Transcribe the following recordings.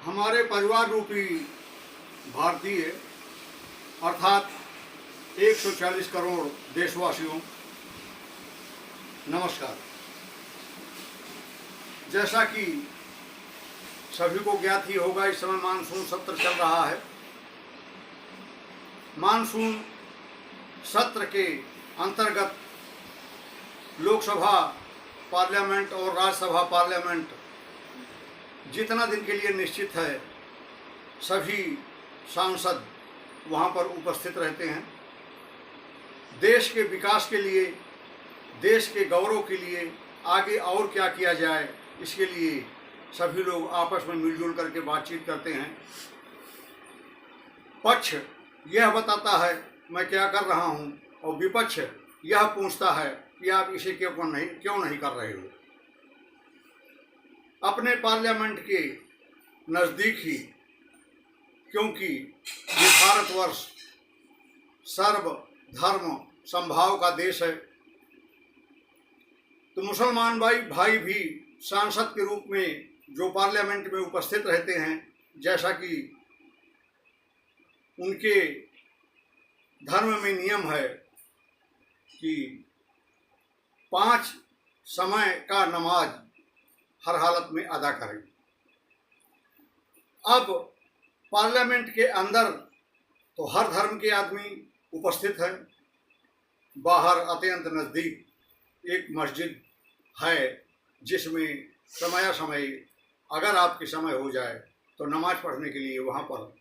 हमारे परिवार रूपी भारतीय अर्थात 140 करोड़ देशवासियों, नमस्कार। जैसा कि सभी को ज्ञात ही होगा, इस समय मानसून सत्र चल रहा है। मानसून सत्र के अंतर्गत लोकसभा पार्लियामेंट और राज्यसभा पार्लियामेंट जितना दिन के लिए निश्चित है, सभी सांसद वहाँ पर उपस्थित रहते हैं। देश के विकास के लिए, देश के गौरव के लिए आगे और क्या किया जाए, इसके लिए सभी लोग आपस में मिलजुल करके बातचीत करते हैं। पक्ष यह बताता है मैं क्या कर रहा हूँ और विपक्ष यह पूछता है कि आप इसे क्यों नहीं कर रहे हो। अपने पार्लियामेंट के नज़दीक ही, क्योंकि ये भारतवर्ष सर्वधर्म समभाव का देश है, तो मुसलमान भाई भी सांसद के रूप में जो पार्लियामेंट में उपस्थित रहते हैं, जैसा कि उनके धर्म में नियम है कि 5 समय का नमाज हर हालत में अदा करें। अब पार्लियामेंट के अंदर तो हर धर्म के आदमी उपस्थित हैं। बाहर अत्यंत नज़दीक एक मस्जिद है, जिसमें समय समय अगर आपके समय हो जाए तो नमाज पढ़ने के लिए वहाँ पर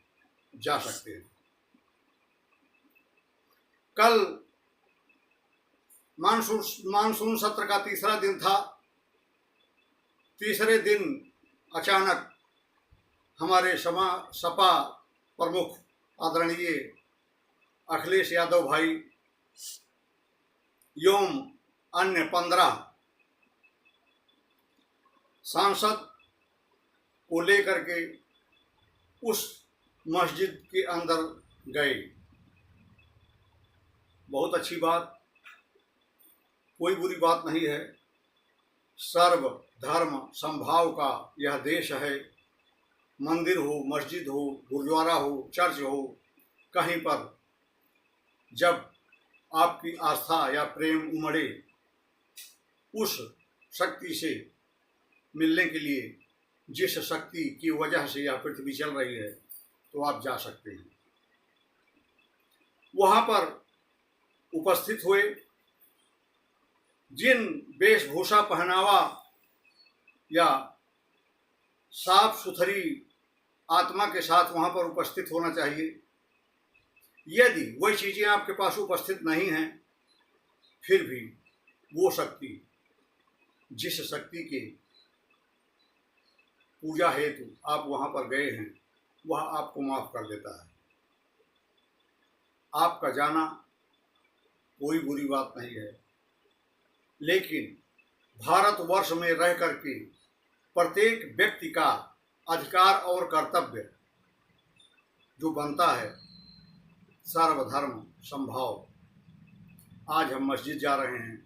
जा सकते हैं। कल मानसून सत्र का तीसरा दिन था। तीसरे दिन अचानक हमारे सपा प्रमुख आदरणीय अखिलेश यादव भाई एवं अन्य 15 सांसद को लेकर के उस मस्जिद के अंदर गए। बहुत अच्छी बात, कोई बुरी बात नहीं है। सर्व धर्म समभाव का यह देश है। मंदिर हो, मस्जिद हो, गुरुद्वारा हो, चर्च हो, कहीं पर जब आपकी आस्था या प्रेम उमड़े, उस शक्ति से मिलने के लिए, जिस शक्ति की वजह से यह पृथ्वी चल रही है, तो आप जा सकते हैं। वहाँ पर उपस्थित हुए, जिन वेशभूषा पहनावा या साफ सुथरी आत्मा के साथ वहाँ पर उपस्थित होना चाहिए, यदि वही चीज़ें आपके पास उपस्थित नहीं हैं, फिर भी वो शक्ति, जिस शक्ति के पूजा हेतु आप वहाँ पर गए हैं, वह आपको माफ़ कर देता है। आपका जाना कोई बुरी बात नहीं है, लेकिन भारतवर्ष में रह करके प्रत्येक व्यक्ति का अधिकार और कर्तव्य जो बनता है, सर्वधर्म समभाव। आज हम मस्जिद जा रहे हैं,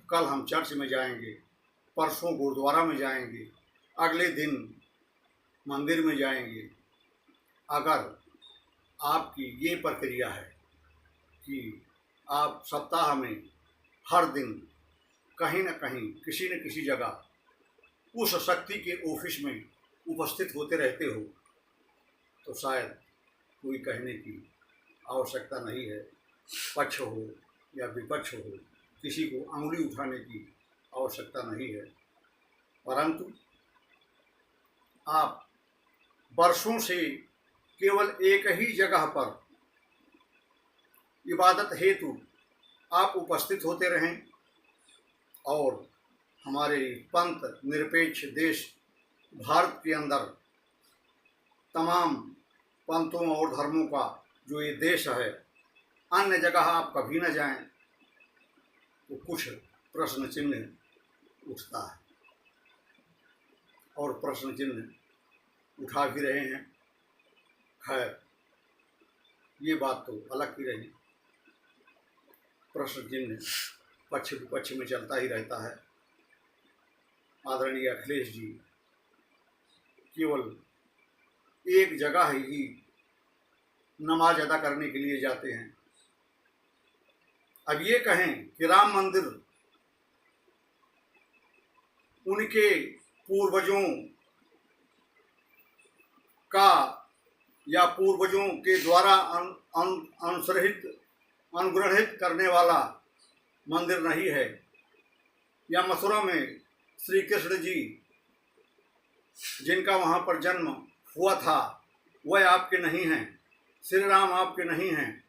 कल हम चर्च में जाएंगे, परसों गुरुद्वारा में जाएंगे, अगले दिन मंदिर में जाएंगे। अगर आपकी ये प्रक्रिया है कि आप सप्ताह में हर दिन कहीं न कहीं, किसी न किसी जगह उस शक्ति के ऑफिस में उपस्थित होते रहते हो, तो शायद कोई कहने की आवश्यकता नहीं है। पक्ष हो या विपक्ष हो, किसी को अंगुली उठाने की आवश्यकता नहीं है। परंतु आप वर्षों से केवल एक ही जगह पर इबादत हेतु आप उपस्थित होते रहें, और हमारे पंथ निरपेक्ष देश भारत के अंदर तमाम पंथों और धर्मों का जो ये देश है, अन्य जगह आप कभी न जाएं, तो कुछ प्रश्न चिन्ह उठता है, और प्रश्न चिन्ह उठा भी रहे हैं। खैर, ये बात तो अलग ही रही। प्रश्न चिन्ह पक्ष विपक्ष में चलता ही रहता है। आदरणीय अखिलेश जी केवल एक जगह ही नमाज अदा करने के लिए जाते हैं। अब ये कहें कि राम मंदिर उनके पूर्वजों का या पूर्वजों के द्वारा अनुग्रहित करने वाला मंदिर नहीं है, या मथुरा में श्री कृष्ण जी जिनका वहाँ पर जन्म हुआ था वह आपके नहीं हैं, श्री राम आपके नहीं हैं,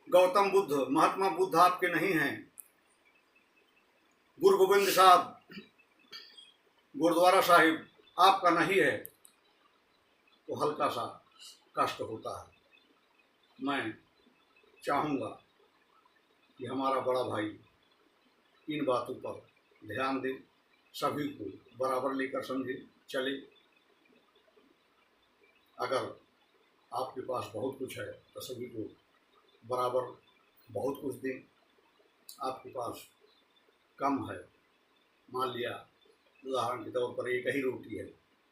गौतम बुद्ध महात्मा बुद्ध आपके नहीं हैं, गुरु गोविंद साहब गुरुद्वारा साहिब आपका नहीं है, तो हल्का सा कष्ट होता है। मैं चाहूँगा कि हमारा बड़ा भाई इन बातों पर ध्यान दे, सभी को बराबर लेकर समझे चले। अगर आपके पास बहुत कुछ है तो सभी को बराबर बहुत कुछ दें। आपके पास कम है, मान लिया उदाहरण के तौर पर एक ही रोटी है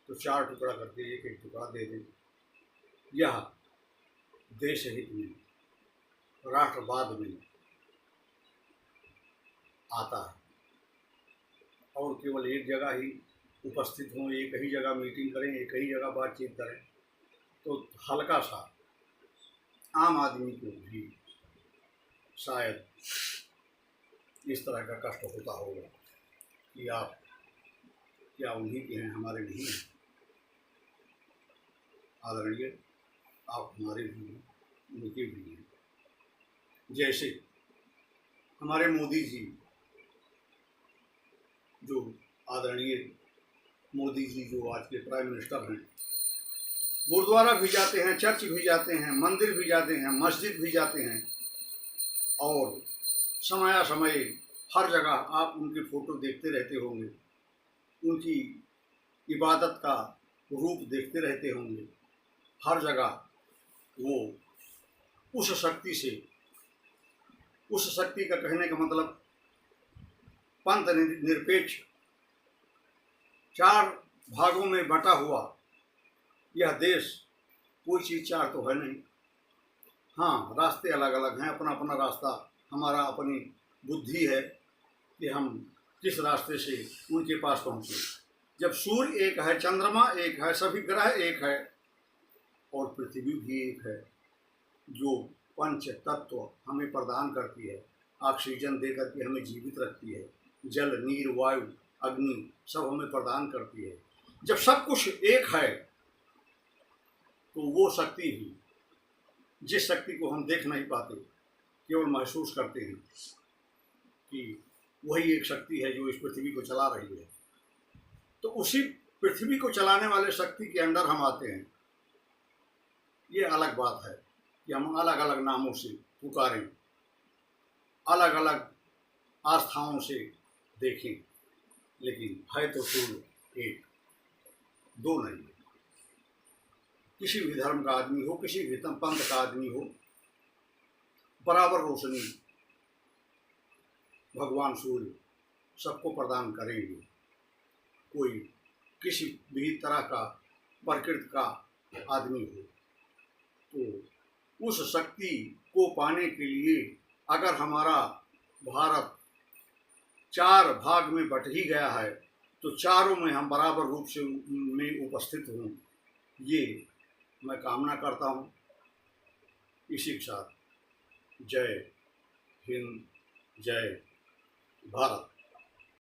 तो 4 टुकड़ा करके एक एक टुकड़ा दे दें। यह देश हित में, राष्ट्रवाद में आता है। और केवल एक जगह ही उपस्थित हों, एक ही जगह मीटिंग करें, एक ही जगह बातचीत करें, तो हल्का सा आम आदमी को भी शायद इस तरह का कष्ट होता होगा कि आप क्या उन्हीं के हैं, हमारे नहीं हैं। आदरणीय, आप हमारे भी हैं, उनके भी हैं। जैसे हमारे मोदी जी, जो आदरणीय मोदी जी जो आज के प्राइम मिनिस्टर हैं, गुरुद्वारा भी जाते हैं, चर्च भी जाते हैं, मंदिर भी जाते हैं, मस्जिद भी जाते हैं, और समय समय हर जगह आप उनकी फ़ोटो देखते रहते होंगे, उनकी इबादत का रूप देखते रहते होंगे। हर जगह वो उस शक्ति से, उस शक्ति का कहने का मतलब पंथ निरपेक्ष 4 भागों में बटा हुआ यह देश कोई चीज़ चार तो है नहीं। हाँ, रास्ते अलग अलग हैं, अपना अपना रास्ता, हमारा अपनी बुद्धि है कि हम किस रास्ते से उनके पास पहुँचे। जब सूर्य एक है, चंद्रमा एक है, सभी ग्रह एक है और पृथ्वी भी एक है, जो पंच तत्व हमें प्रदान करती है, ऑक्सीजन देकर के हमें जीवित रखती है, जल नीर वायु अग्नि सब हमें प्रदान करती है। जब सब कुछ एक है तो वो शक्ति भी, जिस शक्ति को हम देख नहीं पाते, केवल महसूस करते हैं कि वही एक शक्ति है जो इस पृथ्वी को चला रही है, तो उसी पृथ्वी को चलाने वाले शक्ति के अंदर हम आते हैं। ये अलग बात है कि हम अलग अलग नामों से पुकारें, अलग अलग आस्थाओं से देखें, लेकिन है तो सूर्य एक, दो नहीं। किसी भी धर्म का आदमी हो, किसी भी पंथ का आदमी हो, बराबर रोशनी भगवान सूर्य सबको प्रदान करेंगे। कोई किसी भी तरह का प्रकृति का आदमी हो, तो उस शक्ति को पाने के लिए अगर हमारा भारत 4 भाग में बट ही गया है, तो चारों में हम बराबर रूप से में उपस्थित हों, ये मैं कामना करता हूँ। इसी के साथ जय हिंद, जय भारत।